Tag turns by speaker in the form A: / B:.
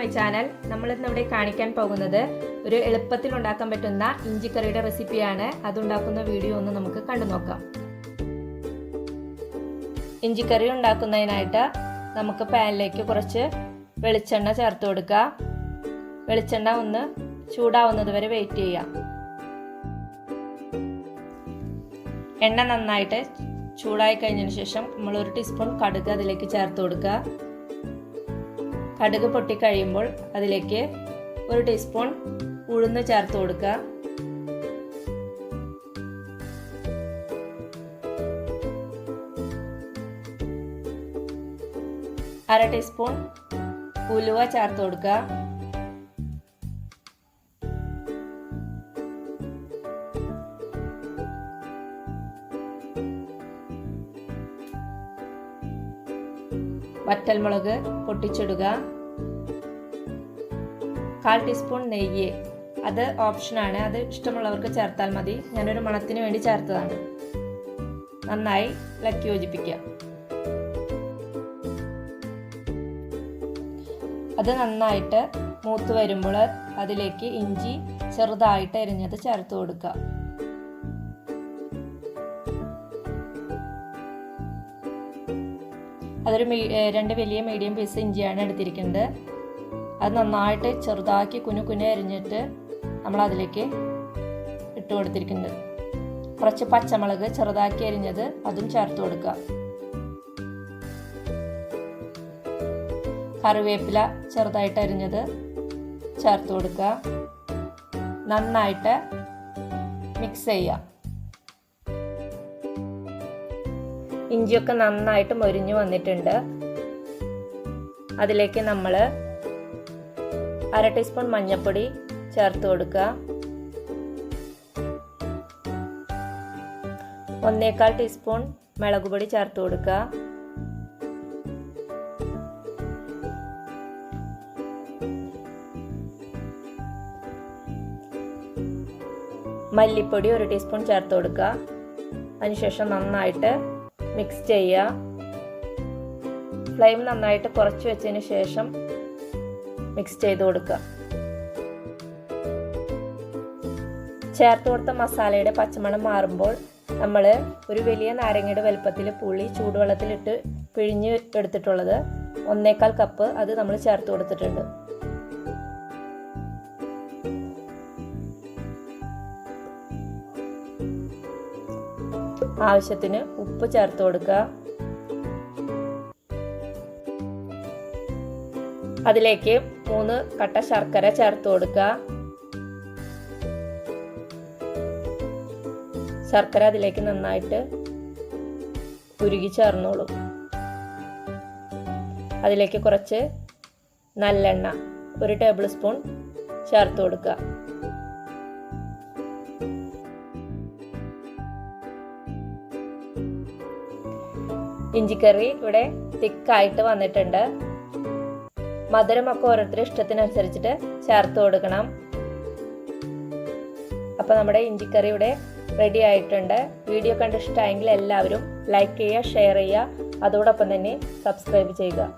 A: My channel. നമ്മളിന്ന് ഇവിടെ കാണിക്കാൻ പോകുന്നത് ഒരു എളുപ്പത്തിൽ ഉണ്ടാക്കാൻ പറ്റുന്ന ഇഞ്ചിക്കറിയുടെ റെസിപ്പിയാണ്. അതുണ്ടാക്കുന്ന വീഡിയോ ഒന്ന് നമുക്ക് കണ്ടു നോക്കാം. ഇഞ്ചിക്കറി ഉണ്ടാക്കുന്നതിനായിട്ട് നമുക്ക് പാനിലേക്ക് കുറച്ച് വെളിച്ചെണ്ണ ചേർത്ത് കൊടുക്കുക. വെളിച്ചെണ്ണ ഒന്ന് ചൂടാവുന്നത് വരെ വെയിറ്റ് ചെയ്യാം. എണ്ണ നന്നായിട്ട് ചൂടായി കഴിഞ്ഞതിന് ശേഷം നമ്മൾ 1 ടീസ്പൂൺ കടുക് അതിലേക്ക് ചേർത്ത് കൊടുക്കുക. കടുക് പൊട്ടിക്കഴിയുമ്പോൾ അതിലേക്ക് 1 ടീസ്പൂൺ ഉഴുന്ന് ചേർത്ത് കൊടുക്കുക. അര ടീസ്പൂൺ ഉലുവ ചേർത്ത് കൊടുക്കുക. വറ്റൽമുളക് പൊട്ടിച്ചിടുക. 1/4 ടീസ്പൂൺ നെയ്യ്, അത് ഓപ്ഷനാണ്, അത് ഇഷ്ടമുള്ളവർക്ക് ചേർത്താൽ മതി. ഞാനൊരു മണത്തിന് വേണ്ടി ചേർത്തതാണ്. നന്നായി ഇളക്കി യോജിപ്പിക്കുക. അത് നന്നായിട്ട് മൂത്ത് വരുമ്പോൾ അതിലേക്ക് ഇഞ്ചി ചെറുതായിട്ട് അരിഞ്ഞത് ചേർത്ത് കൊടുക്കുക. അതൊരു 2 വലിയ മീഡിയം പീസ് ഇഞ്ചിയാണ് എടുത്തിരിക്കുന്നത്. അത് നന്നായിട്ട് ചെറുതാക്കി കുനുകുനെ അരിഞ്ഞിട്ട് നമ്മൾ അതിലേക്ക് ഇട്ട് കൊടുത്തിരിക്കുന്നത്. കുറച്ച് പച്ചമുളക് ചെറുതാക്കി അരിഞ്ഞത് അതും ചേർത്ത് കൊടുക്കുക. കറിവേപ്പില ചെറുതായിട്ട് അരിഞ്ഞത് ചേർത്ത് കൊടുക്കുക. നന്നായിട്ട് മിക്സ് ചെയ്യുക. ഇഞ്ചിയൊക്കെ നന്നായിട്ട് മൊരിഞ്ഞു വന്നിട്ടുണ്ട്. അതിലേക്ക് നമ്മൾ 1/2 ടീസ്പൂൺ മഞ്ഞൾപ്പൊടി ചേർത്ത് കൊടുക്കുക. 1/4 ടീസ്പൂൺ മുളക് പൊടി ചേർത്ത് കൊടുക്കുക. മല്ലിപ്പൊടി 1 ടീസ്പൂൺ ചേർത്ത് കൊടുക്കുക. അതിനുശേഷം നന്നായിട്ട് മിക്സ് ചെയ്യുക. ഫ്ലെയിം നന്നായിട്ട് കുറച്ച് വെച്ചതിന് ശേഷം മിക്സ് ചെയ്ത് കൊടുക്കുക. ചേർത്ത് കൊടുത്ത മസാലയുടെ പച്ചമണം മാറുമ്പോൾ നമ്മൾ ഒരു വലിയ നാരങ്ങയുടെ വലുപ്പത്തിൽ പുളി ചൂടുവെള്ളത്തിലിട്ട് പിഴിഞ്ഞ് എടുത്തിട്ടുള്ളത് 1/4 കപ്പ് അത് നമ്മൾ ചേർത്ത് കൊടുത്തിട്ടുണ്ട്. ആവശ്യത്തിന് ഉപ്പ് ചേർത്ത് കൊടുക്കുക. അതിലേക്ക് 3 കട്ട ശർക്കര ചേർത്ത് കൊടുക്കുക. ശർക്കര അതിലേക്ക് നന്നായിട്ട് ഉരുകി ചേർന്നോളും. അതിലേക്ക് കുറച്ച് നല്ലെണ്ണ 1 ടേബിൾ സ്പൂൺ ചേർത്ത് കൊടുക്കുക. ഇഞ്ചിക്കറി ഇവിടെ തിക്കായിട്ട് വന്നിട്ടുണ്ട്. മധുരമൊക്കെ ഓരോരുത്തരുടെ ഇഷ്ടത്തിനനുസരിച്ചിട്ട് ചേർത്ത് കൊടുക്കണം. അപ്പോൾ നമ്മുടെ ഇഞ്ചിക്കറി ഇവിടെ റെഡി ആയിട്ടുണ്ട്. വീഡിയോ കണ്ട് ഇഷ്ടമായെങ്കിൽ എല്ലാവരും ലൈക്ക് ചെയ്യുക, ഷെയർ ചെയ്യുക, അതോടൊപ്പം തന്നെ സബ്സ്ക്രൈബ് ചെയ്യുക.